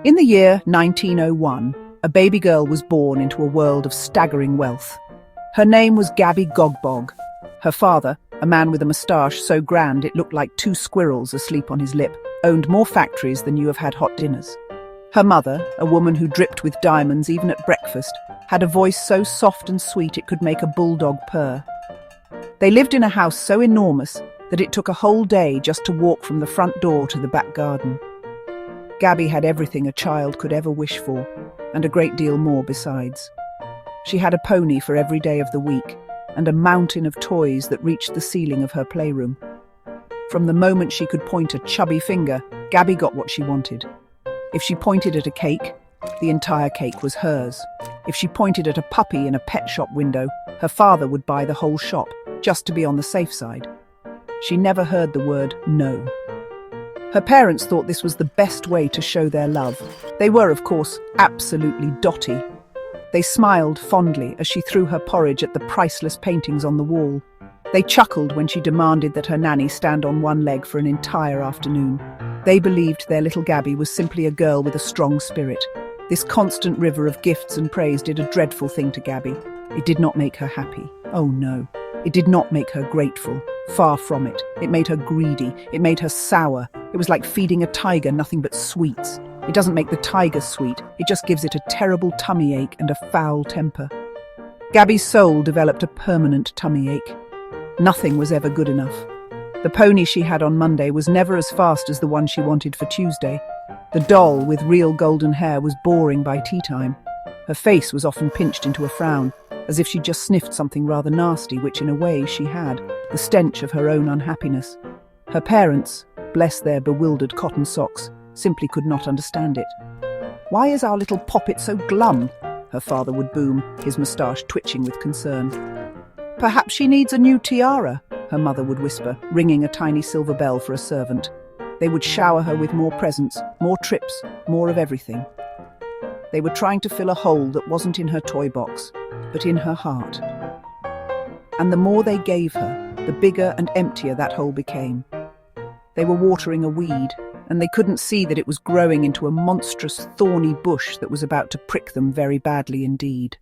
In the year 1901, a baby girl was born into a world of staggering wealth. Her name was Gabby Gobog. Her father, a man with a moustache so grand it looked like two squirrels asleep on his lip, owned more factories than you have had hot dinners. Her mother, a woman who dripped with diamonds even at breakfast, had a voice so soft and sweet it could make a bulldog purr. They lived in a house so enormous that it took a whole day just to walk from the front door to the back garden. Gabby had everything a child could ever wish for, and a great deal more besides. She had a pony for every day of the week, and a mountain of toys that reached the ceiling of her playroom. From the moment she could point a chubby finger, Gabby got what she wanted. If she pointed at a cake, the entire cake was hers. If she pointed at a puppy in a pet shop window, her father would buy the whole shop, just to be on the safe side. She never heard the word no. Her parents thought this was the best way to show their love. They were, of course, absolutely dotty. They smiled fondly as she threw her porridge at the priceless paintings on the wall. They chuckled when she demanded that her nanny stand on one leg for an entire afternoon. They believed their little Gabby was simply a girl with a strong spirit. This constant river of gifts and praise did a dreadful thing to Gabby. It did not make her happy. Oh no. It did not make her grateful. Far from it. It made her greedy. It made her sour. It was like feeding a tiger nothing but sweets. It doesn't make the tiger sweet. It just gives it a terrible tummy ache and a foul temper. Gabby's soul developed a permanent tummy ache. Nothing was ever good enough. The pony she had on Monday was never as fast as the one she wanted for Tuesday. The doll with real golden hair was boring by tea time. Her face was often pinched into a frown, as if she'd just sniffed something rather nasty, which in a way she had, the stench of her own unhappiness. Her parents, bless their bewildered cotton socks, simply could not understand it. "Why is our little poppet so glum?" her father would boom, his moustache twitching with concern. "Perhaps she needs a new tiara," her mother would whisper, ringing a tiny silver bell for a servant. They would shower her with more presents, more trips, more of everything. They were trying to fill a hole that wasn't in her toy box, but in her heart. And the more they gave her, the bigger and emptier that hole became. They were watering a weed, and they couldn't see that it was growing into a monstrous, thorny bush that was about to prick them very badly indeed.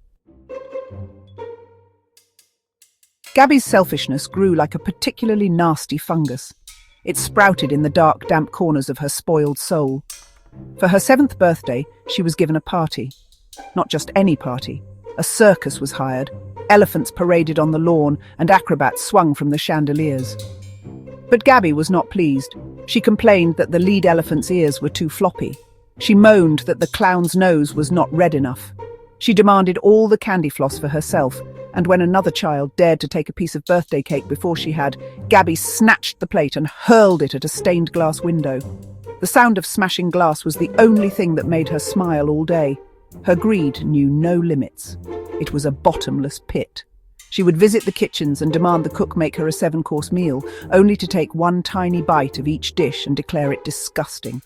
Gabby's selfishness grew like a particularly nasty fungus. It sprouted in the dark, damp corners of her spoiled soul. For her 7th birthday, she was given a party. Not just any party. A circus was hired, elephants paraded on the lawn, and acrobats swung from the chandeliers. But Gabby was not pleased. She complained that the lead elephant's ears were too floppy. She moaned that the clown's nose was not red enough. She demanded all the candy floss for herself, and when another child dared to take a piece of birthday cake before she had, Gabby snatched the plate and hurled it at a stained glass window. The sound of smashing glass was the only thing that made her smile all day. Her greed knew no limits. It was a bottomless pit. She would visit the kitchens and demand the cook make her a 7-course meal, only to take one tiny bite of each dish and declare it disgusting.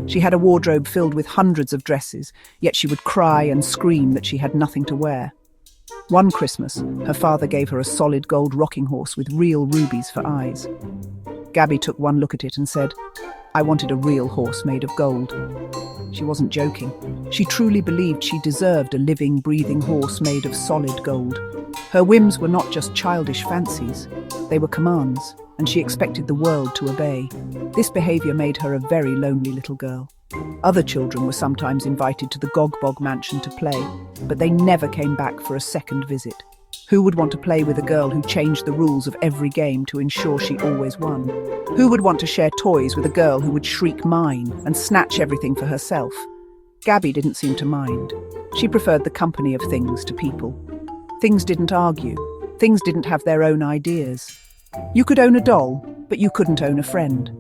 She had a wardrobe filled with hundreds of dresses, yet she would cry and scream that she had nothing to wear. One Christmas, her father gave her a solid gold rocking horse with real rubies for eyes. Gabby took one look at it and said, "I wanted a real horse made of gold." She wasn't joking. She truly believed she deserved a living, breathing horse made of solid gold. Her whims were not just childish fancies. They were commands, and she expected the world to obey. This behavior made her a very lonely little girl. Other children were sometimes invited to the Gobog mansion to play, but they never came back for a second visit. Who would want to play with a girl who changed the rules of every game to ensure she always won? Who would want to share toys with a girl who would shriek mine and snatch everything for herself? Gabby didn't seem to mind. She preferred the company of things to people. Things didn't argue. Things didn't have their own ideas. You could own a doll, but you couldn't own a friend.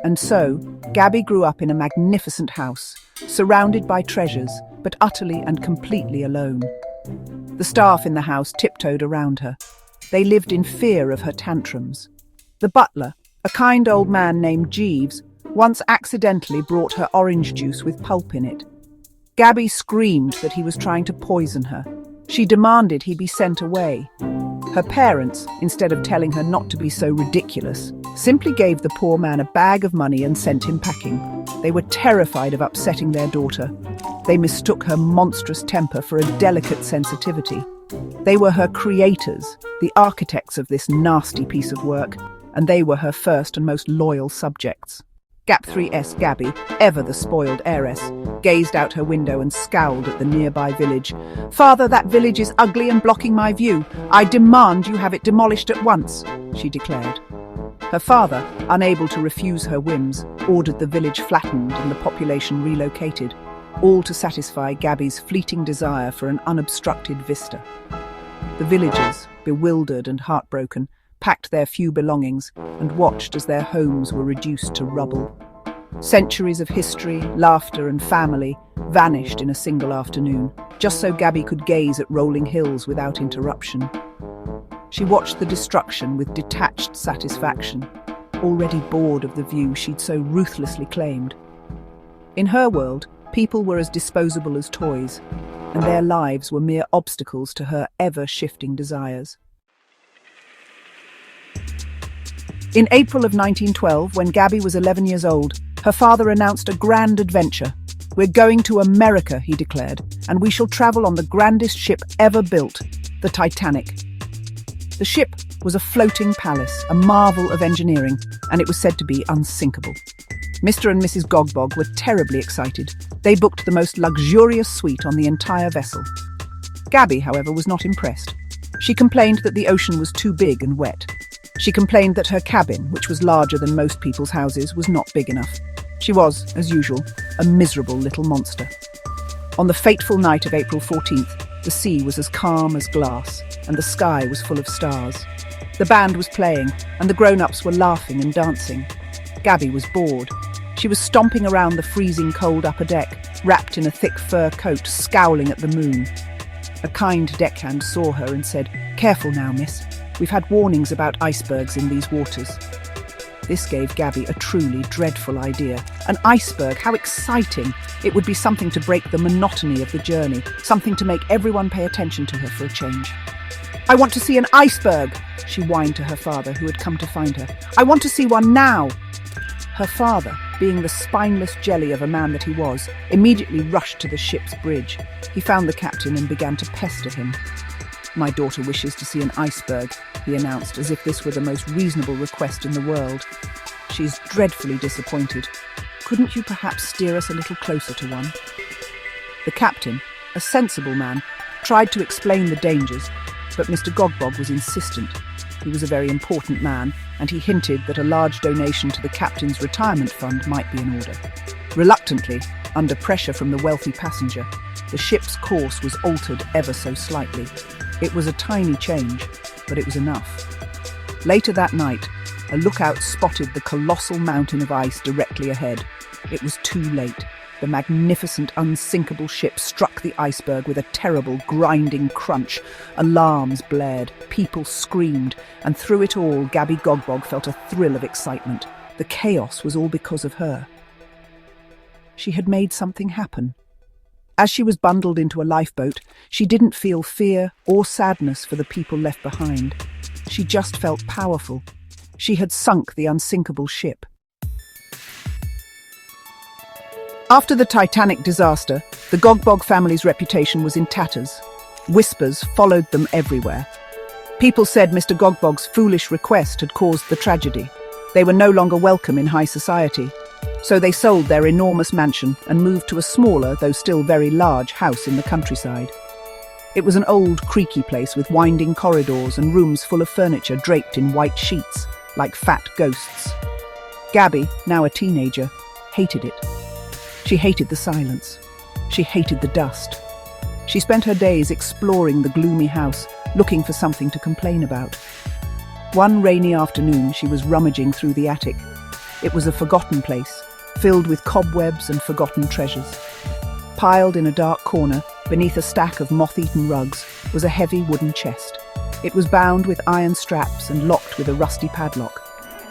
And so, Gabby grew up in a magnificent house, surrounded by treasures, but utterly and completely alone. The staff in the house tiptoed around her. They lived in fear of her tantrums. The butler, a kind old man named Jeeves, once accidentally brought her orange juice with pulp in it. Gabby screamed that he was trying to poison her. She demanded he be sent away. Her parents, instead of telling her not to be so ridiculous, simply gave the poor man a bag of money and sent him packing. They were terrified of upsetting their daughter. They mistook her monstrous temper for a delicate sensitivity. They were her creators, the architects of this nasty piece of work, and they were her first and most loyal subjects. Gap 3S Gabby, ever the spoiled heiress, gazed out her window and scowled at the nearby village. "Father, that village is ugly and blocking my view. I demand you have it demolished at once," she declared. Her father, unable to refuse her whims, ordered the village flattened and the population relocated, all to satisfy Gabby's fleeting desire for an unobstructed vista. The villagers, bewildered and heartbroken, packed their few belongings and watched as their homes were reduced to rubble. Centuries of history, laughter and family vanished in a single afternoon, just so Gabby could gaze at rolling hills without interruption. She watched the destruction with detached satisfaction, already bored of the view she'd so ruthlessly claimed. In her world, people were as disposable as toys, and their lives were mere obstacles to her ever-shifting desires. In April of 1912, when Gabby was 11 years old, her father announced a grand adventure. "We're going to America," he declared, "and we shall travel on the grandest ship ever built, the Titanic." The ship was a floating palace, a marvel of engineering, and it was said to be unsinkable. Mr. and Mrs. Gobog were terribly excited. They booked the most luxurious suite on the entire vessel. Gabby, however, was not impressed. She complained that the ocean was too big and wet. She complained that her cabin, which was larger than most people's houses, was not big enough. She was, as usual, a miserable little monster. On the fateful night of April 14th, the sea was as calm as glass, and the sky was full of stars. The band was playing, and the grown-ups were laughing and dancing. Gabby was bored. She was stomping around the freezing cold upper deck, wrapped in a thick fur coat, scowling at the moon. A kind deckhand saw her and said, "Careful now, miss. We've had warnings about icebergs in these waters." This gave Gabby a truly dreadful idea. An iceberg, how exciting! It would be something to break the monotony of the journey, something to make everyone pay attention to her for a change. "I want to see an iceberg," she whined to her father, who had come to find her. "I want to see one now." Her father, being the spineless jelly of a man that he was, immediately rushed to the ship's bridge. He found the captain and began to pester him. "My daughter wishes to see an iceberg," he announced, as if this were the most reasonable request in the world. "She's dreadfully disappointed. Couldn't you perhaps steer us a little closer to one?" The captain, a sensible man, tried to explain the dangers, but Mr. Gobog was insistent. He was a very important man, and he hinted that a large donation to the captain's retirement fund might be in order. Reluctantly, under pressure from the wealthy passenger, the ship's course was altered ever so slightly. It was a tiny change, but it was enough. Later that night, a lookout spotted the colossal mountain of ice directly ahead. It was too late. The magnificent, unsinkable ship struck the iceberg with a terrible, grinding crunch. Alarms blared, people screamed, and through it all, Gabby Gobog felt a thrill of excitement. The chaos was all because of her. She had made something happen. As she was bundled into a lifeboat, she didn't feel fear or sadness for the people left behind. She just felt powerful. She had sunk the unsinkable ship. After the Titanic disaster, the Gobog family's reputation was in tatters. Whispers followed them everywhere. People said Mr. Gobog's foolish request had caused the tragedy. They were no longer welcome in high society. So they sold their enormous mansion and moved to a smaller, though still very large, house in the countryside. It was an old, creaky place with winding corridors and rooms full of furniture draped in white sheets, like fat ghosts. Gabby, now a teenager, hated it. She hated the silence. She hated the dust. She spent her days exploring the gloomy house, looking for something to complain about. One rainy afternoon, she was rummaging through the attic. It was a forgotten place, filled with cobwebs and forgotten treasures. Piled in a dark corner, beneath a stack of moth-eaten rugs, was a heavy wooden chest. It was bound with iron straps and locked with a rusty padlock.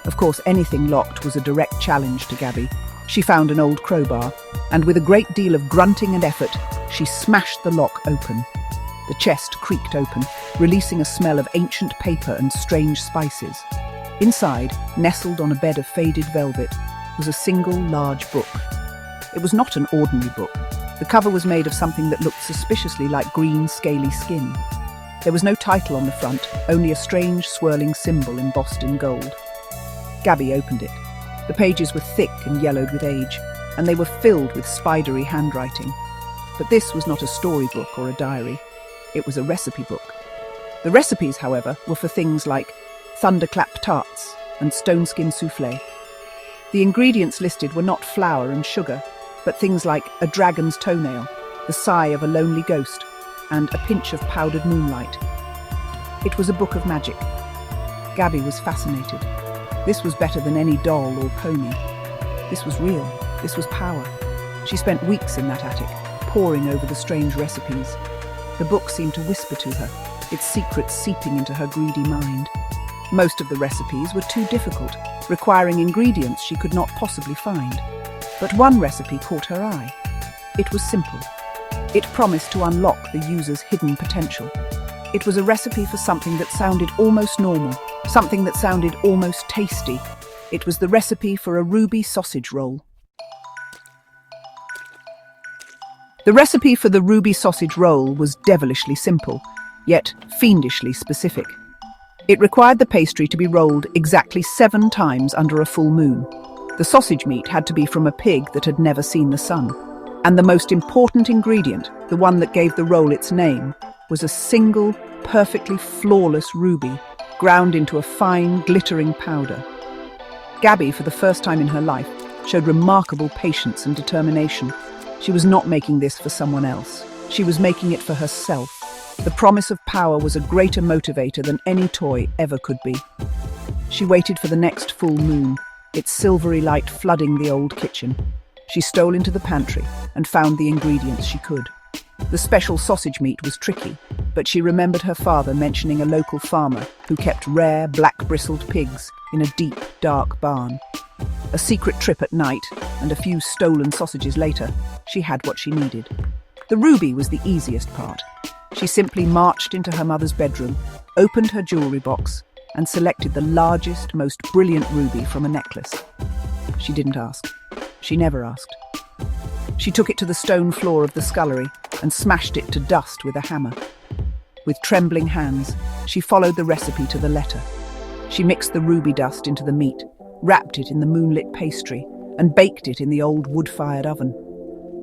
Of course, anything locked was a direct challenge to Gabby. She found an old crowbar, and with a great deal of grunting and effort, she smashed the lock open. The chest creaked open, releasing a smell of ancient paper and strange spices. Inside, nestled on a bed of faded velvet, was a single large book. It was not an ordinary book. The cover was made of something that looked suspiciously like green, scaly skin. There was no title on the front, only a strange, swirling symbol embossed in gold. Gabby opened it. The pages were thick and yellowed with age, and they were filled with spidery handwriting. But this was not a storybook or a diary. It was a recipe book. The recipes, however, were for things like thunderclap tarts and stone-skin soufflé. The ingredients listed were not flour and sugar, but things like a dragon's toenail, the sigh of a lonely ghost, and a pinch of powdered moonlight. It was a book of magic. Gabby was fascinated. This was better than any doll or pony. This was real. This was power. She spent weeks in that attic, poring over the strange recipes. The book seemed to whisper to her, its secrets seeping into her greedy mind. Most of the recipes were too difficult, requiring ingredients she could not possibly find. But one recipe caught her eye. It was simple. It promised to unlock the user's hidden potential. It was a recipe for something that sounded almost normal, something that sounded almost tasty. It was the recipe for a ruby sausage roll. The recipe for the ruby sausage roll was devilishly simple, yet fiendishly specific. It required the pastry to be rolled exactly 7 times under a full moon. The sausage meat had to be from a pig that had never seen the sun. And the most important ingredient, the one that gave the roll its name, was a single, perfectly flawless ruby, ground into a fine, glittering powder. Gabby, for the first time in her life, showed remarkable patience and determination. She was not making this for someone else. She was making it for herself. The promise of power was a greater motivator than any toy ever could be. She waited for the next full moon, its silvery light flooding the old kitchen. She stole into the pantry and found the ingredients she could. The special sausage meat was tricky, but she remembered her father mentioning a local farmer who kept rare, black-bristled pigs in a deep, dark barn. A secret trip at night, and a few stolen sausages later, she had what she needed. The ruby was the easiest part. She simply marched into her mother's bedroom, opened her jewelry box, and selected the largest, most brilliant ruby from a necklace. She didn't ask. She never asked. She took it to the stone floor of the scullery and smashed it to dust with a hammer. With trembling hands, she followed the recipe to the letter. She mixed the ruby dust into the meat, wrapped it in the moonlit pastry, and baked it in the old wood-fired oven.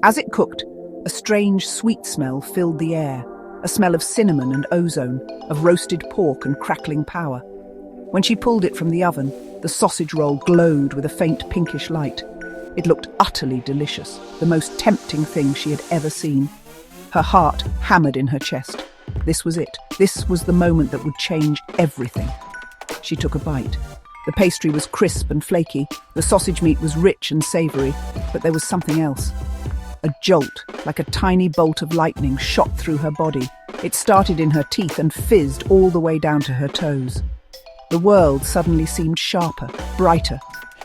As it cooked, a strange, sweet smell filled the air, a smell of cinnamon and ozone, of roasted pork and crackling power. When she pulled it from the oven, the sausage roll glowed with a faint pinkish light. It looked utterly delicious, the most tempting thing she had ever seen. Her heart hammered in her chest. This was it. This was the moment that would change everything. She took a bite. The pastry was crisp and flaky, the sausage meat was rich and savoury, but there was something else. A jolt, like a tiny bolt of lightning, shot through her body. It started in her teeth and fizzed all the way down to her toes. The world suddenly seemed sharper, brighter.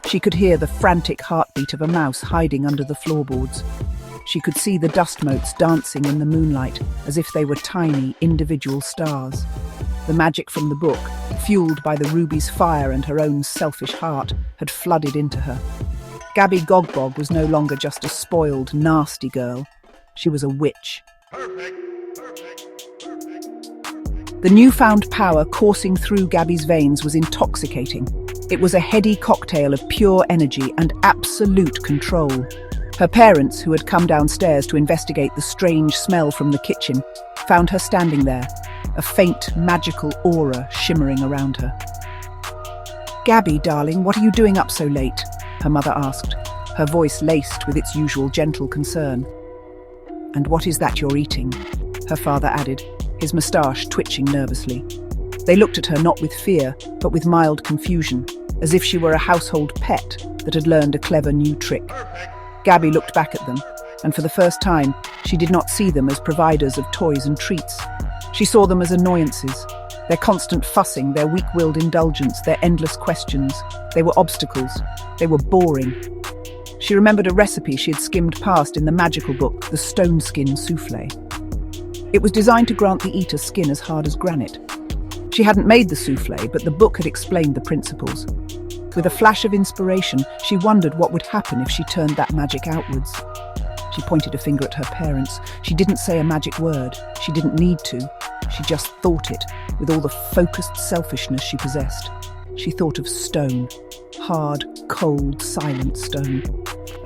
She could hear the frantic heartbeat of a mouse hiding under the floorboards. She could see the dust motes dancing in the moonlight as if they were tiny, individual stars. The magic from the book, fueled by the ruby's fire and her own selfish heart, had flooded into her. Gabby Gobog was no longer just a spoiled, nasty girl. She was a witch. The newfound power coursing through Gabby's veins was intoxicating. It was a heady cocktail of pure energy and absolute control. Her parents, who had come downstairs to investigate the strange smell from the kitchen, found her standing there, a faint, magical aura shimmering around her. "Gabby, darling, what are you doing up so late?" her mother asked, her voice laced with its usual gentle concern. "And what is that you're eating?" her father added, his moustache twitching nervously. They looked at her not with fear, but with mild confusion, as if she were a household pet that had learned a clever new trick. Gabby looked back at them, and for the first time, she did not see them as providers of toys and treats. She saw them as annoyances, their constant fussing, their weak-willed indulgence, their endless questions. They were obstacles. They were boring. She remembered a recipe she had skimmed past in the magical book, the stone-skin soufflé. It was designed to grant the eater skin as hard as granite. She hadn't made the souffle, but the book had explained the principles. With a flash of inspiration, she wondered what would happen if she turned that magic outwards. She pointed a finger at her parents. She didn't say a magic word. She didn't need to. She just thought it, with all the focused selfishness she possessed. She thought of stone. Hard, cold, silent stone.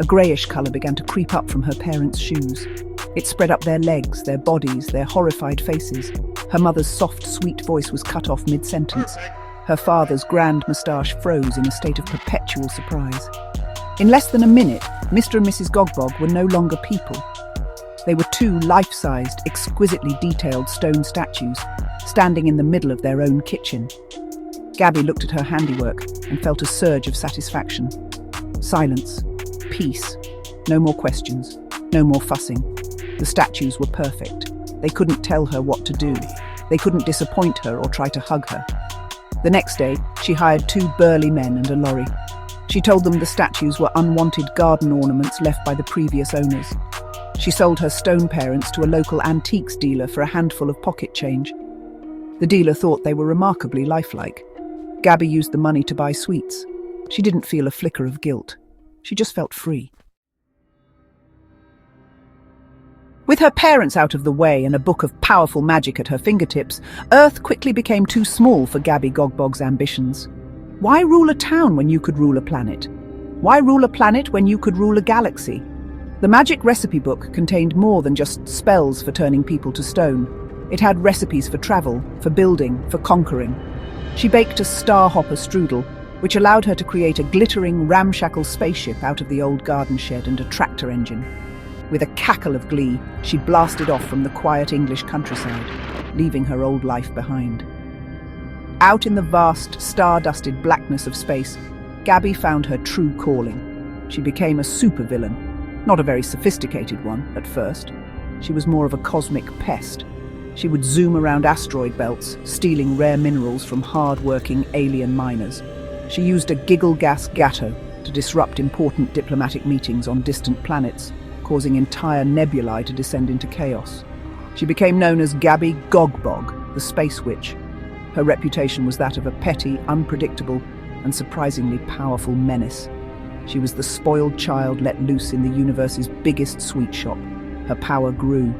A greyish colour began to creep up from her parents' shoes. It spread up their legs, their bodies, their horrified faces. Her mother's soft, sweet voice was cut off mid-sentence. Her father's grand moustache froze in a state of perpetual surprise. In less than a minute, Mr. and Mrs. Gobog were no longer people. They were two life-sized, exquisitely detailed stone statues, standing in the middle of their own kitchen. Gabby looked at her handiwork and felt a surge of satisfaction. Silence. Peace. No more questions. No more fussing. The statues were perfect. They couldn't tell her what to do. They couldn't disappoint her or try to hug her. The next day, she hired 2 burly men and a lorry. She told them the statues were unwanted garden ornaments left by the previous owners. She sold her stone parents to a local antiques dealer for a handful of pocket change. The dealer thought they were remarkably lifelike. Gabby used the money to buy sweets. She didn't feel a flicker of guilt. She just felt free. With her parents out of the way and a book of powerful magic at her fingertips, Earth quickly became too small for Gabby Gogbog's ambitions. Why rule a town when you could rule a planet? Why rule a planet when you could rule a galaxy? The magic recipe book contained more than just spells for turning people to stone. It had recipes for travel, for building, for conquering. She baked a star-hopper strudel, which allowed her to create a glittering, ramshackle spaceship out of the old garden shed and a tractor engine. With a cackle of glee, she blasted off from the quiet English countryside, leaving her old life behind. Out in the vast, star-dusted blackness of space, Gabby found her true calling. She became a supervillain, not a very sophisticated one at first. She was more of a cosmic pest. She would zoom around asteroid belts, stealing rare minerals from hard-working alien miners. She used a giggle gas gatto to disrupt important diplomatic meetings on distant planets, causing entire nebulae to descend into chaos. She became known as Gabby Gogbog, the Space Witch. Her reputation was that of a petty, unpredictable, and surprisingly powerful menace. She was the spoiled child let loose in the universe's biggest sweet shop. Her power grew.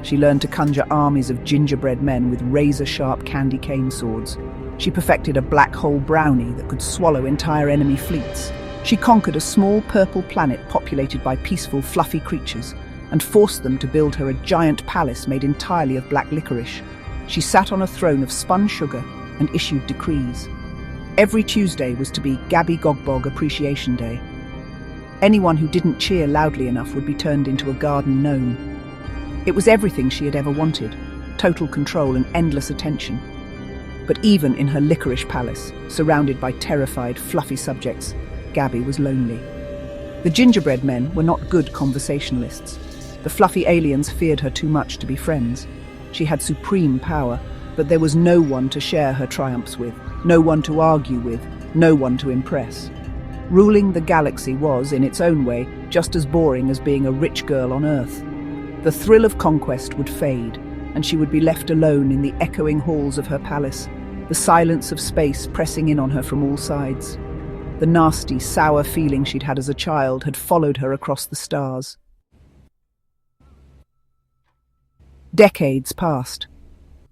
She learned to conjure armies of gingerbread men with razor-sharp candy cane swords. She perfected a black hole brownie that could swallow entire enemy fleets. She conquered a small purple planet populated by peaceful, fluffy creatures and forced them to build her a giant palace made entirely of black licorice. She sat on a throne of spun sugar and issued decrees. Every Tuesday was to be Gabby Gogbog Appreciation Day. Anyone who didn't cheer loudly enough would be turned into a garden gnome. It was everything she had ever wanted, total control and endless attention. But even in her licorice palace, surrounded by terrified, fluffy subjects, Gabby was lonely. The gingerbread men were not good conversationalists. The fluffy aliens feared her too much to be friends. She had supreme power, but there was no one to share her triumphs with, no one to argue with, no one to impress. Ruling the galaxy was, in its own way, just as boring as being a rich girl on Earth. The thrill of conquest would fade, and she would be left alone in the echoing halls of her palace, the silence of space pressing in on her from all sides. The nasty, sour feeling she'd had as a child had followed her across the stars. Decades passed.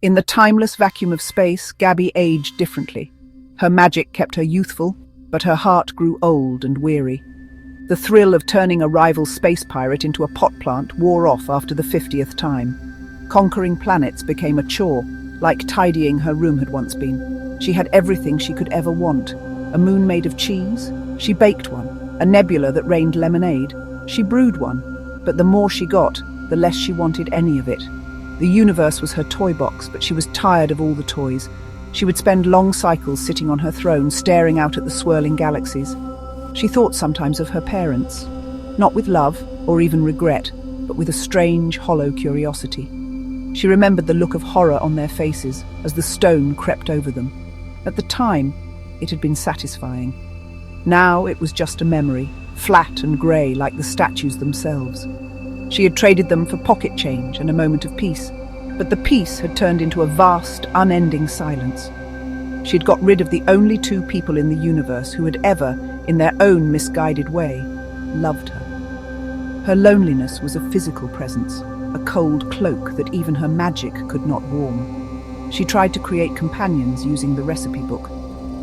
In the timeless vacuum of space, Gabby aged differently. Her magic kept her youthful, but her heart grew old and weary. The thrill of turning a rival space pirate into a pot plant wore off after the 50th time. Conquering planets became a chore, like tidying her room had once been. She had everything she could ever want. A moon made of cheese? She baked one. A nebula that rained lemonade? She brewed one. But the more she got, the less she wanted any of it. The universe was her toy box, but she was tired of all the toys. She would spend long cycles sitting on her throne, staring out at the swirling galaxies. She thought sometimes of her parents, not with love or even regret, but with a strange, hollow curiosity. She remembered the look of horror on their faces as the stone crept over them. At the time, it had been satisfying. Now it was just a memory, flat and grey like the statues themselves. She had traded them for pocket change and a moment of peace, but the peace had turned into a vast, unending silence. She'd got rid of the only two people in the universe who had ever, in their own misguided way, loved her. Her loneliness was a physical presence, a cold cloak that even her magic could not warm. She tried to create companions using the recipe book.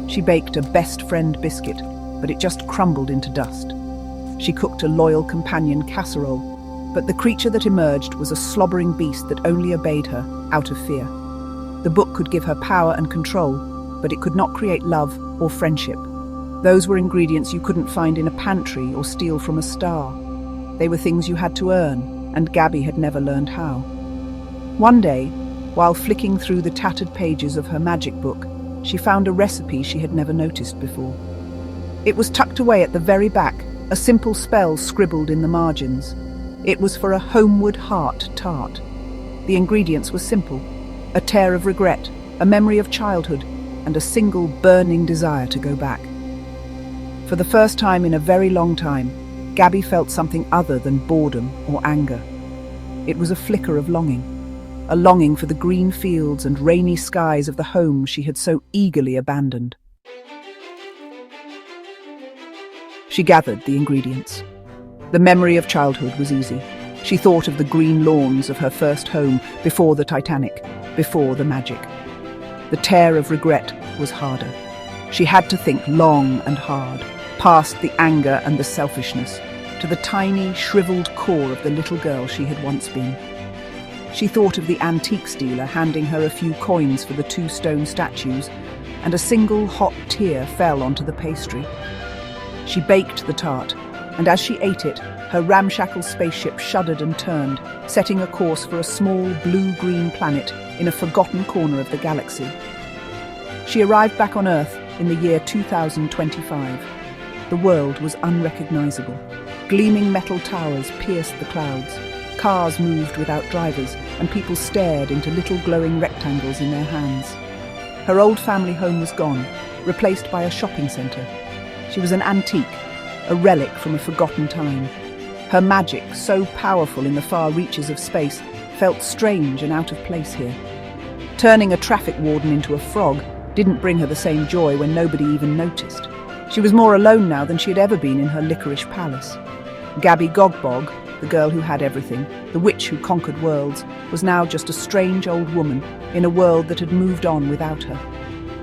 She baked a best friend biscuit, but it just crumbled into dust. She cooked a loyal companion casserole, but the creature that emerged was a slobbering beast that only obeyed her out of fear. The book could give her power and control, but it could not create love or friendship. Those were ingredients you couldn't find in a pantry or steal from a star. They were things you had to earn, and Gabby had never learned how. One day, while flicking through the tattered pages of her magic book, she found a recipe she had never noticed before. It was tucked away at the very back, a simple spell scribbled in the margins. It was for a homeward heart tart. The ingredients were simple: a tear of regret, a memory of childhood, and a single burning desire to go back. For the first time in a very long time, Gabby felt something other than boredom or anger. It was a flicker of longing, a longing for the green fields and rainy skies of the home she had so eagerly abandoned. She gathered the ingredients. The memory of childhood was easy. She thought of the green lawns of her first home before the Titanic, before the magic. The tear of regret was harder. She had to think long and hard, past the anger and the selfishness, to the tiny, shriveled core of the little girl she had once been. She thought of the antiques dealer handing her a few coins for the two stone statues, and a single hot tear fell onto the pastry. She baked the tart, and as she ate it, her ramshackle spaceship shuddered and turned, setting a course for a small blue-green planet in a forgotten corner of the galaxy. She arrived back on Earth in the year 2025. The world was unrecognizable. Gleaming metal towers pierced the clouds. Cars moved without drivers, and people stared into little glowing rectangles in their hands. Her old family home was gone, replaced by a shopping centre. She was an antique, a relic from a forgotten time. Her magic, so powerful in the far reaches of space, felt strange and out of place here. Turning a traffic warden into a frog didn't bring her the same joy when nobody even noticed. She was more alone now than she had ever been in her licorice palace. Gabby Gobog, the girl who had everything, the witch who conquered worlds, was now just a strange old woman in a world that had moved on without her.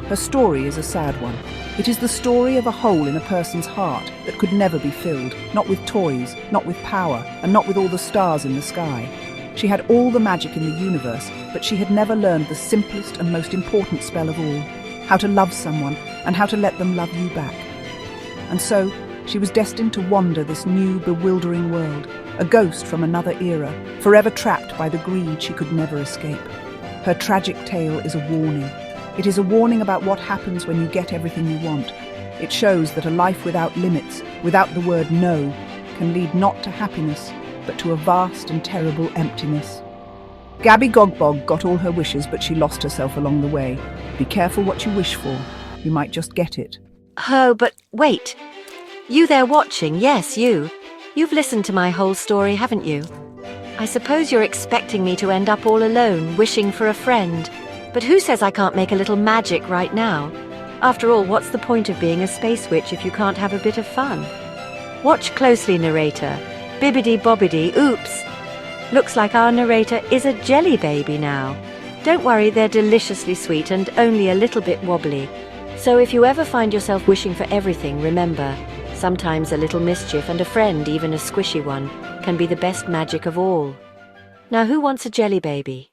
Her story is a sad one. It is the story of a hole in a person's heart that could never be filled, not with toys, not with power, and not with all the stars in the sky. She had all the magic in the universe, but she had never learned the simplest and most important spell of all: how to love someone and how to let them love you back. And so, she was destined to wander this new, bewildering world, a ghost from another era, forever trapped by the greed she could never escape. Her tragic tale is a warning. It is a warning about what happens when you get everything you want. It shows that a life without limits, without the word no, can lead not to happiness, but to a vast and terrible emptiness. Gabby Gogbog got all her wishes, but she lost herself along the way. Be careful what you wish for. You might just get it. Oh, but wait. You there watching, yes, you. You've listened to my whole story, haven't you? I suppose you're expecting me to end up all alone, wishing for a friend. But who says I can't make a little magic right now? After all, what's the point of being a space witch if you can't have a bit of fun? Watch closely, narrator. Bibbidi-bobbidi, oops. Looks like our narrator is a jelly baby now. Don't worry, they're deliciously sweet and only a little bit wobbly. So if you ever find yourself wishing for everything, remember, sometimes a little mischief and a friend, even a squishy one, can be the best magic of all. Now who wants a jelly baby?